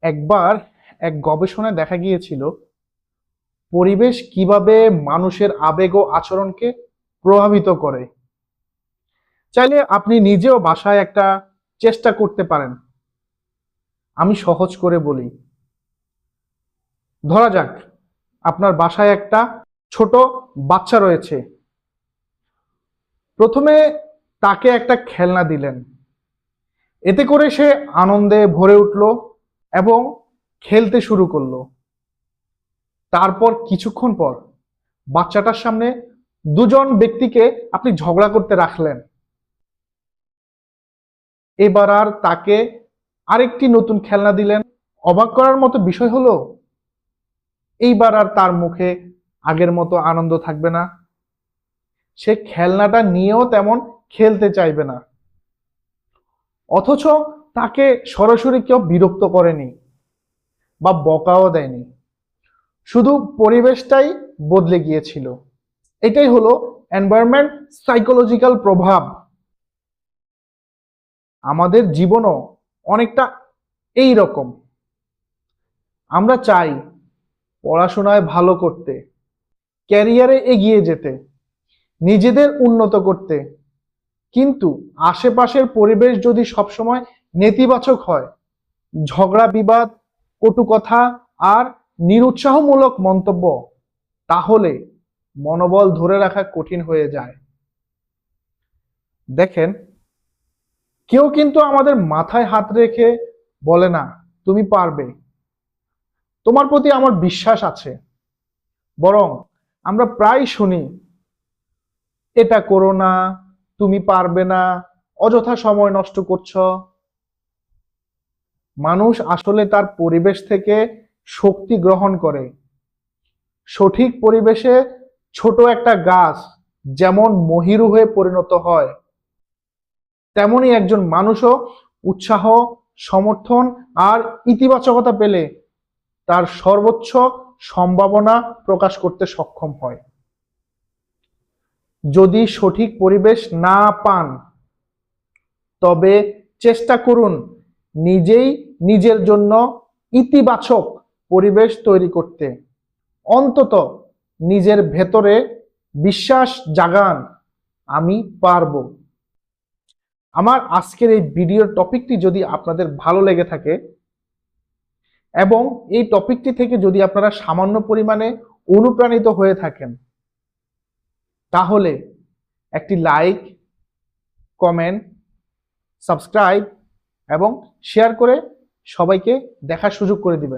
একবার এক গবেষণায় দেখা গিয়েছিল পরিবেশ কিভাবে মানুষের আবেগ ও আচরণকে প্রভাবিত করে। চাইলে আপনি নিজেও বাসায় একটা চেষ্টা করতে পারেন। আমি সহজ করে বলি, ধরা যাক আপনার বাসায় একটা ছোট বাচ্চা রয়েছে। প্রথমে তাকে একটা খেলনা দিলেন, এতে করে সে আনন্দে ভরে উঠল এবং খেলতে শুরু করলো। তারপর কিছুক্ষণ পর বাচ্চাটার সামনে দুজন ব্যক্তিকে আপনি ঝগড়া করতে রাখলেন। এবার আর তাকে আরেকটি নতুন খেলনা দিলেন। অবাক করার মতো বিষয় হলো, এইবার আর তার মুখে আগের মতো আনন্দ থাকবে না। সে খেলনাটা নিয়েও তেমন খেলতে চাইবে না। অথচ তাকে সরাসরি কেউ বিরক্ত করেনি বা বকাও দেয়নি, শুধু পরিবেশটাই বদলে গিয়েছিল। এটাই হলো এনভায়রনমেন্ট সাইকোলজিক্যাল প্রভাব। আমাদের জীবনও অনেকটা এই রকম। আমরা চাই পড়াশোনায় ভালো করতে, ক্যারিয়ারে এগিয়ে যেতে, নিজেদের উন্নত করতে, কিন্তু আশেপাশের পরিবেশ যদি সবসময় নেতিবাচক হয়, ঝগড়া বিবাদ, কটু কথা আর নিরুৎসাহমূলক মন্তব্য, তাহলে মনোবল ধরে রাখা কঠিন হয়ে যায়। দেখেন, কেউ কিন্তু আমাদের মাথায় হাত রেখে বলে না তুমি পারবে, তোমার প্রতি আমার বিশ্বাস আছে। বরং আমরা প্রায় শুনি, এটা করো না, তুমি পারবে না, অযথা সময় নষ্ট করছো। মানুষ আসলে তার পরিবেশ থেকে শক্তি গ্রহণ করে। সঠিক পরিবেশে ছোট একটা গাছ যেমন মহিরু হয়ে পরিণত হয়, তেমনি একজন মানুষও উৎসাহ, সমর্থন আর ইতিবাচকতা পেলে তার সর্বোচ্চ সম্ভাবনা প্রকাশ করতে সক্ষম হয়। যদি সঠিক পরিবেশ না পান, তবে চেষ্টা করুন নিজেই নিজের জন্য ইতিবাচক পরিবেশ তৈরি করতে। অন্তত নিজের ভেতরে বিশ্বাস জাগান, আমি পারবো। আমার আজকের এই ভিডিওর টপিকটি যদি আপনাদের ভালো লেগে থাকে এবং এই টপিকটি থেকে যদি আপনারা সামান্য পরিমাণে অনুপ্রাণিত হয়ে থাকেন, তাহলে একটি লাইক, কমেন্ট, সাবস্ক্রাইব এবং শেয়ার করে সবাইকে দেখার সুযোগ করে দিবেন।